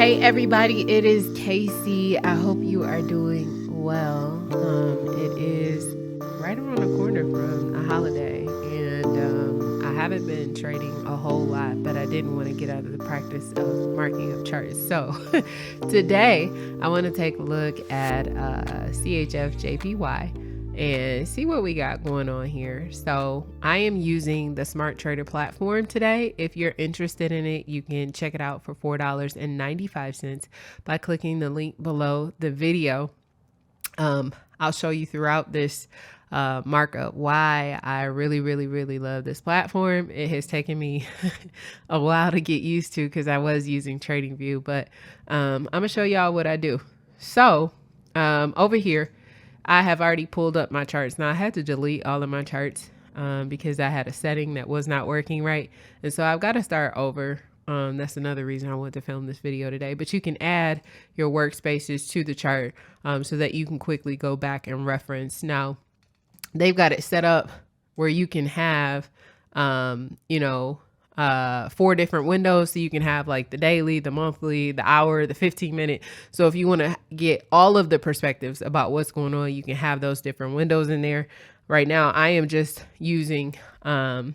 Hey everybody, it is Casey. I hope you are doing well. It is right around the corner from a holiday, and I haven't been trading a whole lot, but I didn't want to get out of the practice of marking up charts. So today I want to take a look at CHFJPY and see what we got going on here. So I am using the Smart Trader platform today. If you're interested in it, you can check it out for $4.95 by clicking the link below the video. I'll show you throughout this markup why I really love this platform. It has taken me a while to get used to because I was using TradingView, but I'm gonna show y'all what I do. So over here I have already pulled up my charts. Now I had to delete all of my charts because I had a setting that was not working right. And so I've got to start over. That's another reason I wanted to film this video today, but you can add your workspaces to the chart so that you can quickly go back and reference. Now they've got it set up where you can have, 4 different windows. So you can have like the daily, the monthly, the hour, the 15-minute. So if you want to get all of the perspectives about what's going on, you can have those different windows in there. Right now, I am just using, I'm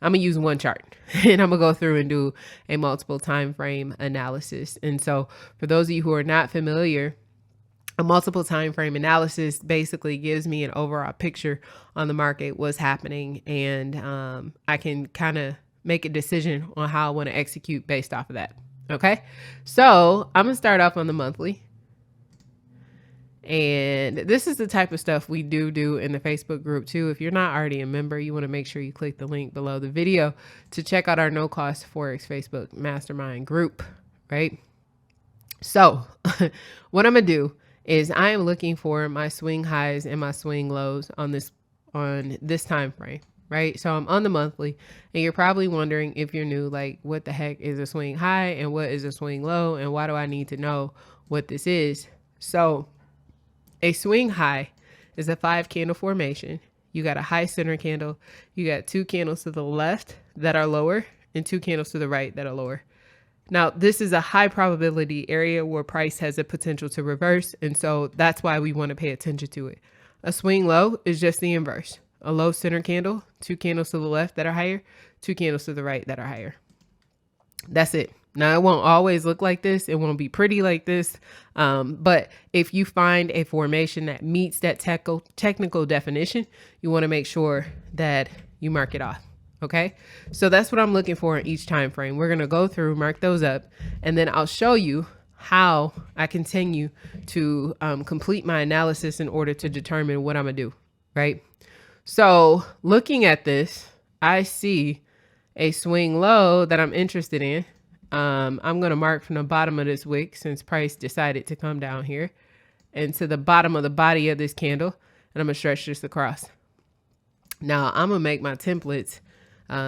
gonna use one chart and I'm gonna go through and do a multiple time frame analysis. And so for those of you who are not familiar, a multiple time frame analysis basically gives me an overall picture on the market, what's happening, and I can kind of make a decision on how I want to execute based off of that. Okay, so I'm gonna start off on the monthly. And this is the type of stuff we do in the Facebook group too. If you're not already a member, you want to make sure you click the link below the video to check out our no cost Forex Facebook mastermind group, right? So what I'm gonna do is I am looking for my swing highs and my swing lows on this time frame, right? So I'm on the monthly, and you're probably wondering, if you're new, like, what the heck is a swing high and what is a swing low, and why do I need to know what this is? So a swing high is a 5 candle formation. You got a high center candle, you got 2 candles to the left that are lower and 2 candles to the right that are lower. Now, this is a high probability area where price has a potential to reverse, and so that's why we want to pay attention to it. A swing low is just the inverse. A low center candle, 2 candles to the left that are higher, 2 candles to the right that are higher. That's it. Now, it won't always look like this. It won't be pretty like this. But if you find a formation that meets that technical definition, you want to make sure that you mark it off. Okay, so that's what I'm looking for in each time frame. We're going to go through, mark those up, and then I'll show you how I continue to complete my analysis in order to determine what I'm going to do, right? So looking at this, I see a swing low that I'm interested in. I'm going to mark from the bottom of this wick, since price decided to come down here, and to the bottom of the body of this candle, and I'm going to stretch this across. Now I'm going to make my templates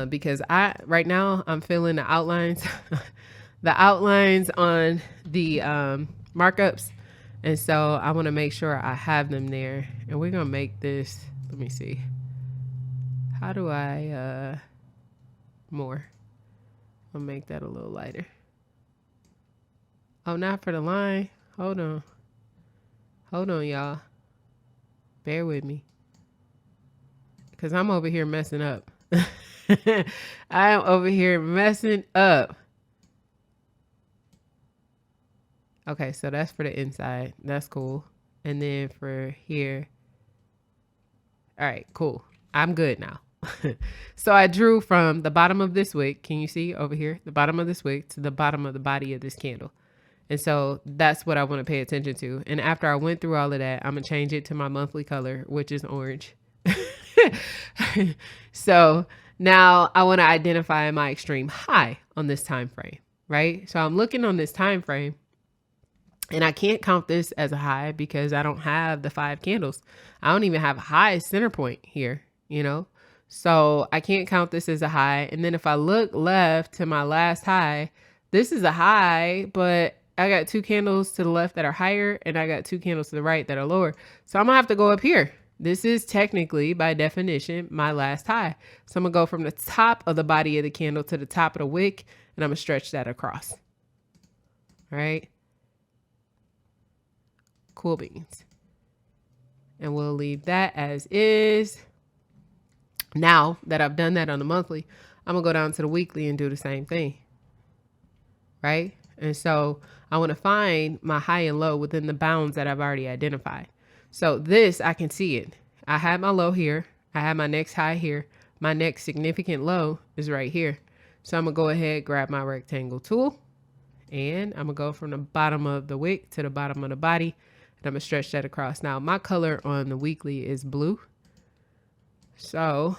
because right now I'm filling the outlines, the outlines on the markups. And so I want to make sure I have them there, and we're going to make this, let me see. How do I, more? I'll make that a little lighter. Oh, not for the line. Hold on, y'all. Bear with me, because I'm over here messing up. I am over here messing up. Okay, so that's for the inside. That's cool. And then for here. All right, cool. I'm good now. So I drew from the bottom of this wick. Can you see over here? The bottom of this wick to the bottom of the body of this candle. And so that's what I want to pay attention to. And after I went through all of that, I'm going to change it to my monthly color, which is orange. So now I want to identify my extreme high on this time frame, right? So I'm looking on this time frame, and I can't count this as a high because I don't have the 5 candles. I don't even have a high center point here, so I can't count this as a high. And then if I look left to my last high, this is a high, but I got 2 candles to the left that are higher, and I got 2 candles to the right that are lower. So I'm gonna have to go up here. This is technically, by definition, my last high. So I'm gonna go from the top of the body of the candle to the top of the wick, and I'm gonna stretch that across. All right. Cool beans. And we'll leave that as is. Now that I've done that on the monthly, I'm gonna go down to the weekly and do the same thing. Right? And so I want to find my high and low within the bounds that I've already identified. So this, I can see it. I have my low here. I have my next high here. My next significant low is right here. So I'm gonna go ahead, grab my rectangle tool, and I'm gonna go from the bottom of the wick to the bottom of the body, and I'm gonna stretch that across. Now my color on the weekly is blue. So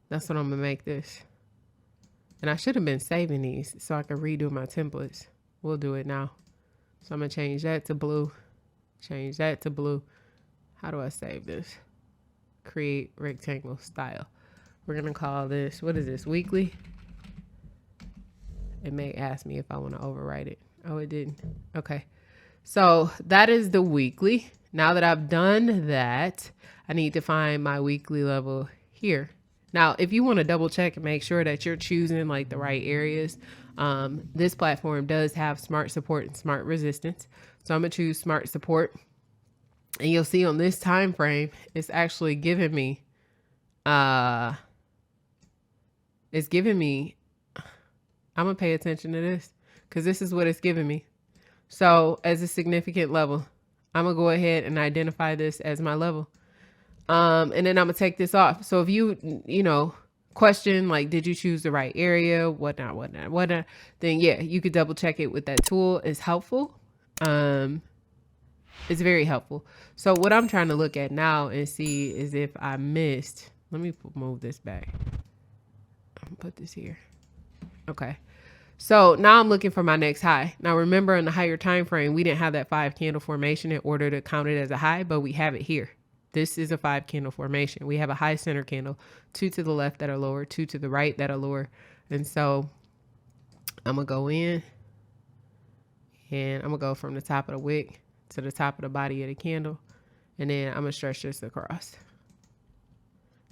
that's what I'm gonna make this. And I should have been saving these so I can redo my templates. We'll do it now. So I'm gonna change that to blue, change that to blue. How do I save this? Create rectangle style. We're gonna call this, what is this, weekly? It may ask me if I wanna overwrite it. Oh, it didn't. Okay. So that is the weekly. Now that I've done that, I need to find my weekly level here. Now, if you want to double check and make sure that you're choosing like the right areas, this platform does have smart support and smart resistance. So I'm gonna choose smart support, and you'll see on this time frame, it's actually giving me, I'm gonna pay attention to this because this is what it's giving me. So as a significant level, I'm gonna go ahead and identify this as my level. And then I'm gonna take this off. So if you question, like, did you choose the right area? Whatnot, then yeah, you could double check it with that tool. It's helpful. It's very helpful. So what I'm trying to look at now and see is if I missed, let me move this back. I'm gonna put this here. Okay. So now I'm looking for my next high. Now remember, in the higher time frame, we didn't have that 5 candle formation in order to count it as a high, but we have it here. This is a 5 candle formation. We have a high center candle, 2 to the left that are lower, 2 to the right that are lower. And so I'm gonna go in and I'm gonna go from the top of the wick to the top of the body of the candle. And then I'm gonna stretch this across.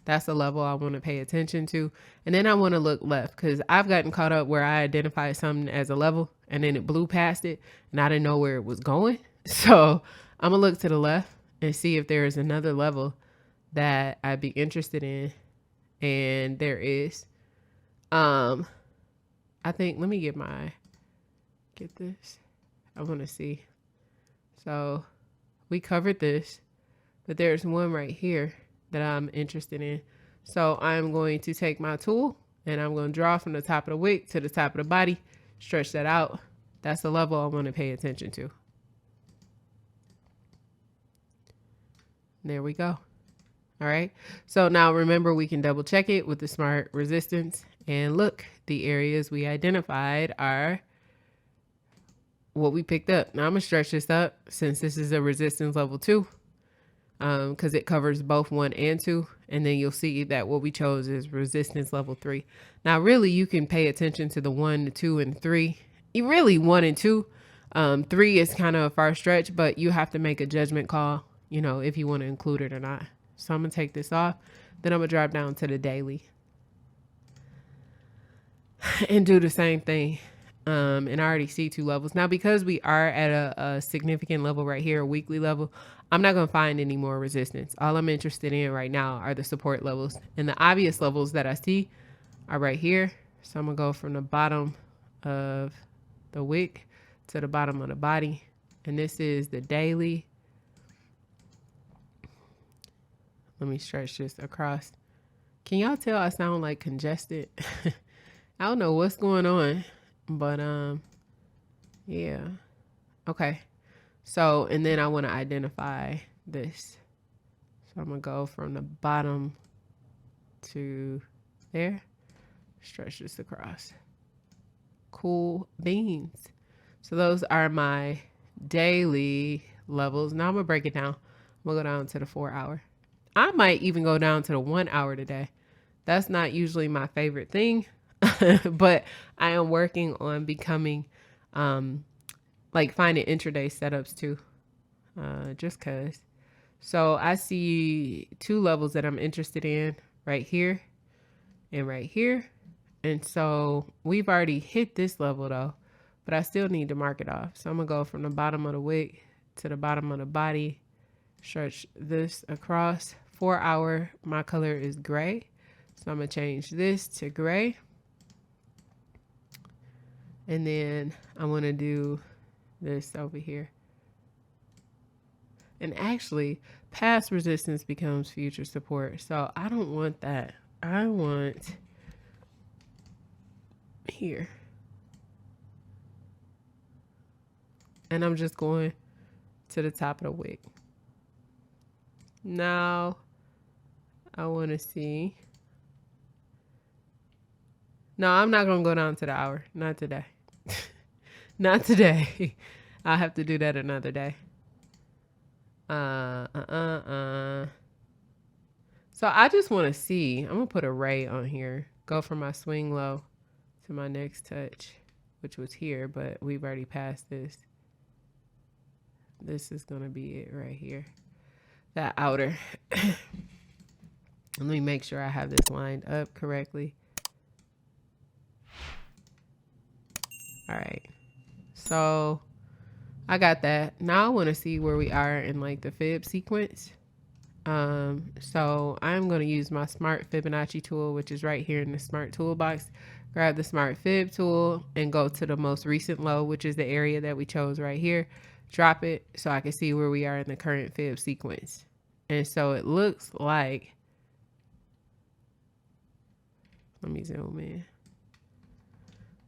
That's the level I want to pay attention to. And then I want to look left because I've gotten caught up where I identified something as a level and then it blew past it and I didn't know where it was going. So I'm gonna look to the left and see if there is another level that I'd be interested in. And there is. I think, let me get this. I want to see. So we covered this, but there's one right here that I'm interested in. So I'm going to take my tool and I'm going to draw from the top of the wick to the top of the body, stretch that out. That's the level I want to pay attention to. There we go. All right. So now remember, we can double check it with the smart resistance, and look, the areas we identified are what we picked up. Now I'm gonna stretch this up since this is a resistance level 2, because it covers both 1 and 2. And then you'll see that what we chose is resistance level 3. Now, really, you can pay attention to the 1, the 2, and 3. You really 1 and 2. 3 is kind of a far stretch, but you have to make a judgment call, if you want to include it or not. So I'm going to take this off. Then I'm going to drop down to the daily and do the same thing. And I already see 2 levels. Now, because we are at a significant level right here, a weekly level, I'm not going to find any more resistance. All I'm interested in right now are the support levels. And the obvious levels that I see are right here. So I'm going to go from the bottom of the wick to the bottom of the body. And this is the daily. Let me stretch this across. Can y'all tell I sound like congested? I don't know what's going on, but yeah. Okay. So, and then I want to identify this. So I'm going to go from the bottom to there. Stretch this across. Cool beans. So those are my daily levels. Now I'm going to break it down. I'm going to go down to the 4 hour. I might even go down to the 1 hour today. That's not usually my favorite thing, but I am working on becoming, like finding intraday setups too, just cause. So I see 2 levels that I'm interested in right here and right here. And so we've already hit this level though, but I still need to mark it off. So I'm gonna go from the bottom of the wick to the bottom of the body, stretch this across. 4 hour, my color is gray. So I'm gonna change this to gray. And then I wanna do this over here. And actually, past resistance becomes future support. So I don't want that. I want here. And I'm just going to the top of the wick. Now, I want to see. No, I'm not going to go down to the hour. Not today. Not today. I'll have to do that another day. So I just want to see. I'm going to put a ray on here. Go from my swing low to my next touch, which was here, but we've already passed this. This is going to be it right here. That outer. Let me make sure I have this lined up correctly. All right. So I got that. Now I want to see where we are in like the Fib sequence. So I'm going to use my Smart Fibonacci tool, which is right here in the Smart toolbox. Grab the Smart Fib tool and go to the most recent low, which is the area that we chose right here. Drop it so I can see where we are in the current Fib sequence. And so it looks like, let me zoom in.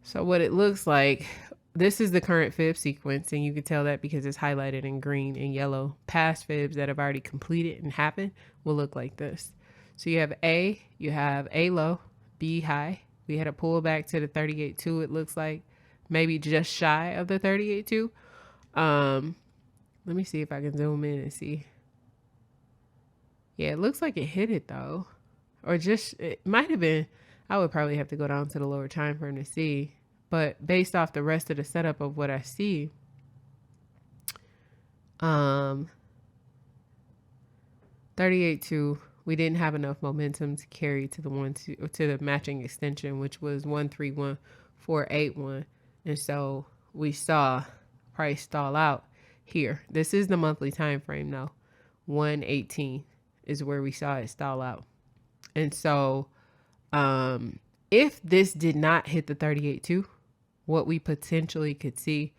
So what it looks like, this is the current Fib sequence, and you can tell that because it's highlighted in green and yellow. Past Fibs that have already completed and happened will look like this. So you have A low, B high. We had a pullback to the 38.2, it looks like, maybe just shy of the 38.2. Let me see if I can zoom in and see. Yeah, it looks like it hit it though. Or just, it might have been, I would probably have to go down to the lower time frame to see. But based off the rest of the setup of what I see, 38.2, we didn't have enough momentum to carry to the matching extension, which was 131.481. And so we saw price stall out here. This is the monthly time frame though. 118 is where we saw it stall out. And so if this did not hit the 38.2, what we potentially could see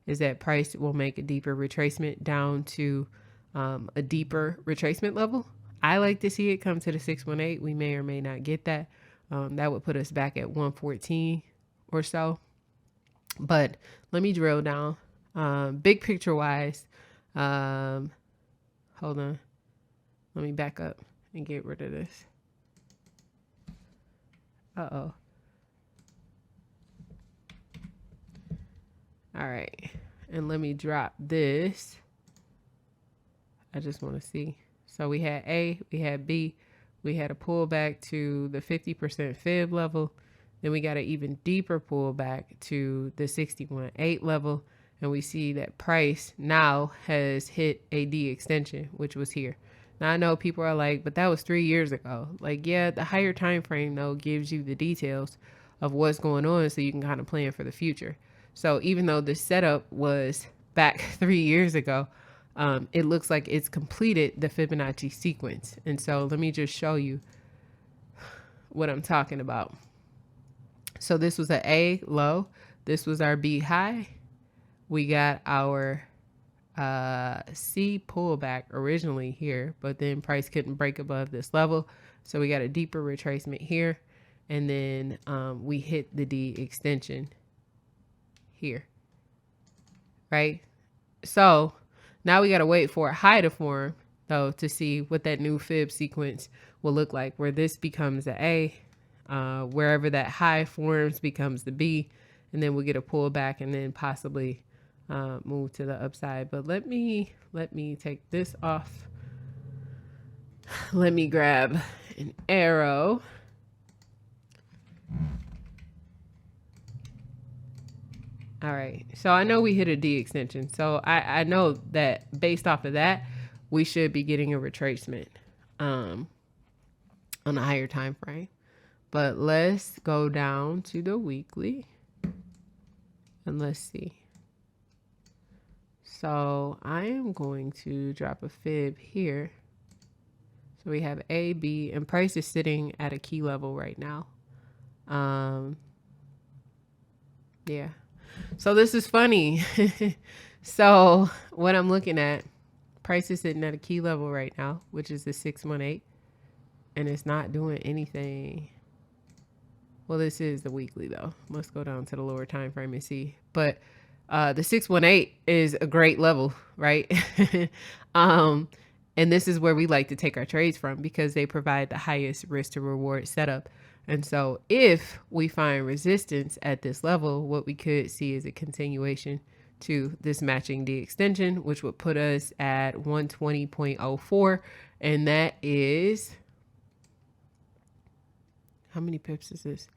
is that price will make a deeper retracement down to a deeper retracement level. I like to see it come to the 618. We may or may not get that. That would put us back at 114 or so. But let me drill down. Big picture wise, hold on. Let me back up and get rid of this. Uh-oh. All right. And let me drop this. I just want to see. So we had A, we had B, we had a pullback to the 50% Fib level. Then we got an even deeper pullback to the 61.8 level. And we see that price now has hit a D extension, which was here. Now I know people are like, but that was 3 years ago. Like, yeah, the higher time frame though gives you the details of what's going on so you can kind of plan for the future. So even though the setup was back 3 years ago, it looks like it's completed the Fibonacci sequence. And so let me just show you what I'm talking about. So this was an A low. This was our B high. We got our C pullback originally here, but then price couldn't break above this level. So we got a deeper retracement here. And then we hit the D extension here, right? So now we got to wait for a high to form though to see what that new Fib sequence will look like, where this becomes the A, wherever that high forms becomes the B, and then we'll get a pullback and then possibly move to the upside. But let me take this off. Let me grab an arrow. All right, so I know we hit a D extension. So I know that based off of that, we should be getting a retracement on a higher time frame. But let's go down to the weekly and let's see. So I am going to drop a fib here. So we have A, B, and price is sitting at a key level right now. Yeah. So this is funny. So what I'm looking at, price is sitting at a key level right now, which is the 618, and it's not doing anything. Well, this is the weekly though. Let's go down to the lower time frame and see. But the 618 is a great level, right? And this is where we like to take our trades from because they provide the highest risk to reward setup. And so if we find resistance at this level, what we could see is a continuation to this matching the extension, which would put us at 120.04. And that is, how many pips is this?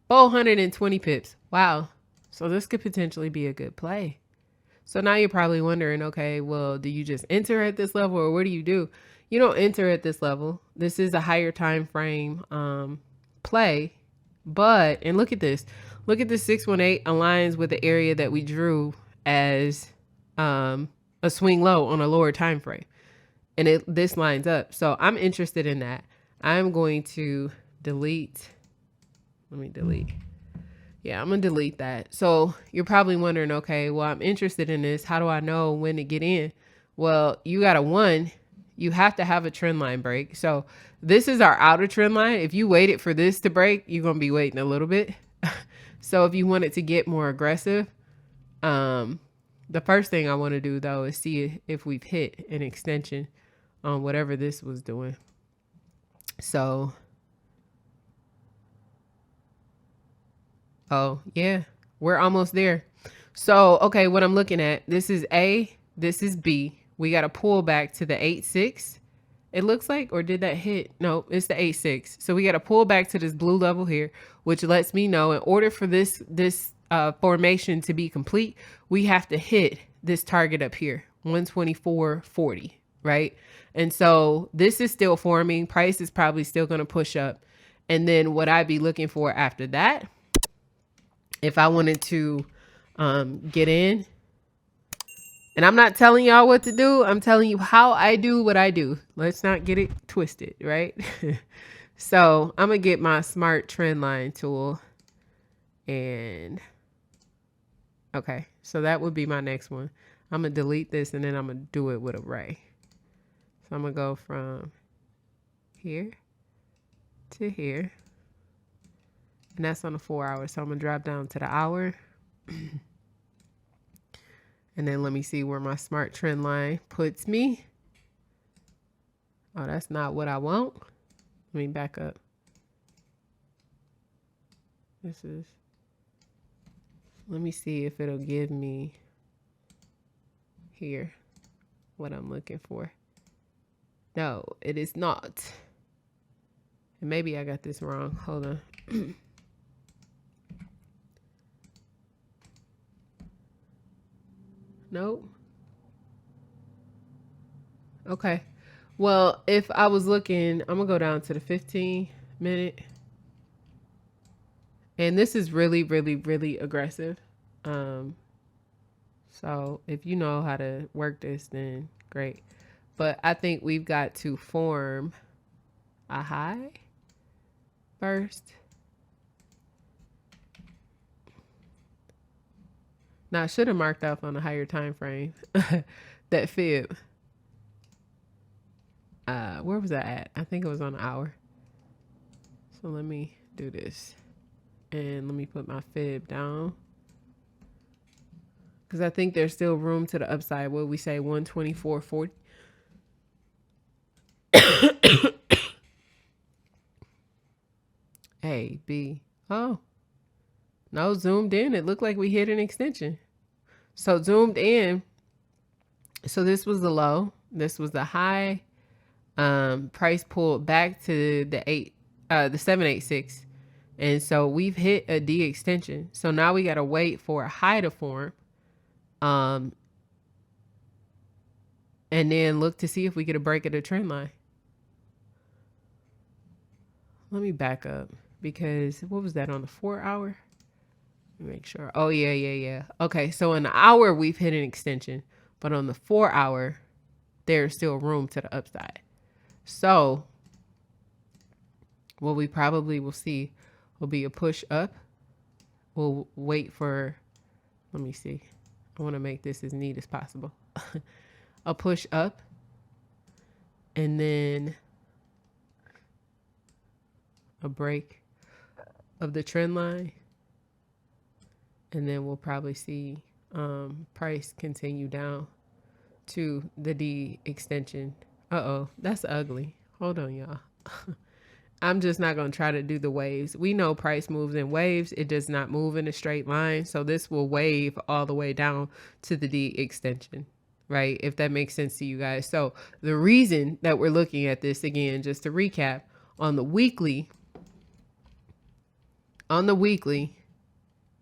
420 pips. Wow. So this could potentially be a good play. So now you're probably wondering, okay, well, do you just enter at this level or what do you do? You don't enter at this level. This is a higher time frame play. But, and look at this. Look at the 618 aligns with the area that we drew as a swing low on a lower time frame. And this lines up. So I'm interested in that. I'm going to delete. Let me delete. Yeah, I'm going to delete that. So you're probably wondering, okay, well, I'm interested in this. How do I know when to get in? Well, you got you have to have a trend line break. So this is our outer trend line. If you waited for this to break, you're going to be waiting a little bit. So if you want it to get more aggressive, the first thing I want to do though is see if we've hit an extension on whatever this was doing. So, oh yeah, we're almost there. So, okay, what I'm looking at, this is A, this is B. We got to pull back to the 8.6. It looks like, or did that hit? No, it's the 8.6. So we got to pull back to this blue level here, which lets me know in order for this formation to be complete, we have to hit this target up here, 124.40, right? And so this is still forming. Price is probably still going to push up. And then what I'd be looking for after that, if I wanted to get in, and I'm not telling y'all what to do. I'm telling you how I do what I do. Let's not get it twisted, right? So I'm going to get my smart trend line tool. And okay, so that would be my next one. I'm going to delete this and then I'm going to do it with a ray. So I'm going to go from here to here. And that's on the 4 hour. So I'm going to drop down to the hour. And then let me see where my smart trend line puts me. Oh, that's not what I want. Let me back up. Let me see if it'll give me here what I'm looking for. No, it is not. And maybe I got this wrong. Hold on. Nope. Okay. Well, if I was looking, I'm going to go down to the 15-minute. And this is really, really, really aggressive. So if you know how to work this, then great. But I think we've got to form a high first. Now I should have marked off on a higher time frame that fib. Where was that at? I think it was on an hour. So let me do this. And let me put my fib down. Because I think there's still room to the upside. What we say, 124.40. A, B. Oh. No, zoomed in. It looked like we hit an extension. So zoomed in. So this was the low. This was the high. Price pulled back to the 786. And so we've hit a D extension. So now we got to wait for a high to form. And then look to see if we get a break of the trend line. Let me back up because what was that on the 4 hour? Let me make sure. Oh yeah. Okay, so in the hour we've hit an extension, but on the 4 hour, there's still room to the upside. So what we probably will see will be a push up. We'll wait for, let me see. I want to make this as neat as possible. A push up, and then a break of the trend line. And then we'll probably see price continue down to the D extension. Uh-oh, that's ugly. Hold on, y'all. I'm just not going to try to do the waves. We know price moves in waves. It does not move in a straight line. So this will wave all the way down to the D extension, right? If that makes sense to you guys. So the reason that we're looking at this, again, just to recap, on the weekly, let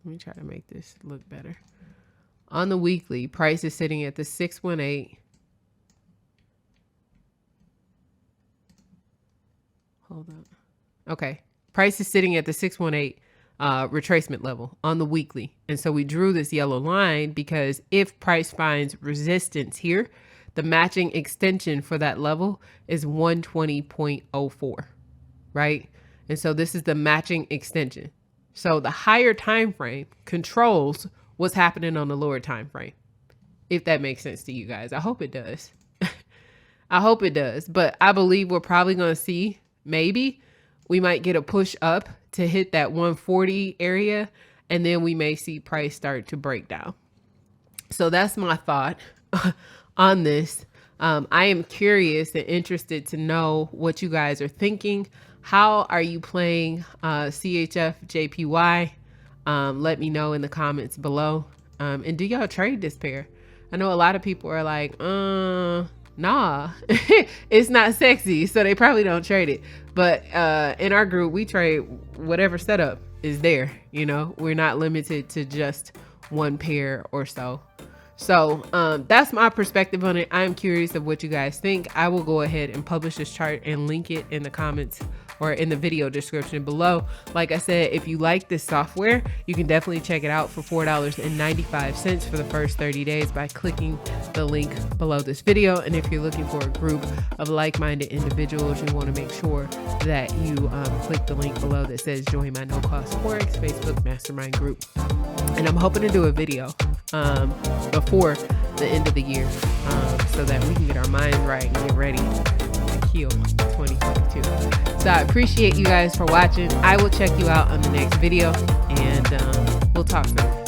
me try to make this look better. On the weekly, price is sitting at the 618. Hold on. Okay. Price is sitting at the 618 retracement level on the weekly. And so we drew this yellow line because if price finds resistance here, the matching extension for that level is 120.04, right? And so this is the matching extension. So the higher time frame controls what's happening on the lower time frame, if that makes sense to you guys. I hope it does. I hope it does. But I believe we're probably going to see, maybe we might get a push up to hit that 140 area, and then we may see price start to break down. So that's my thought on this. I am curious and interested to know what you guys are thinking. How are you playing CHFJPY? Let me know in the comments below. And do y'all trade this pair? I know a lot of people are like, nah, it's not sexy, so they probably don't trade it. But in our group, we trade whatever setup is there. You know, we're not limited to just one pair or so. So that's my perspective on it. I'm curious of what you guys think. I will go ahead and publish this chart and link it in the comments or in the video description below. Like I said, if you like this software, you can definitely check it out for $4.95 for the first 30 days by clicking the link below this video. And if you're looking for a group of like-minded individuals, you want to make sure that you click the link below that says join my no cost Forex Facebook mastermind group. And I'm hoping to do a video before the end of the year so that we can get our minds right and get ready to kill 2022. So I appreciate you guys for watching. I will check you out on the next video, and we'll talk soon.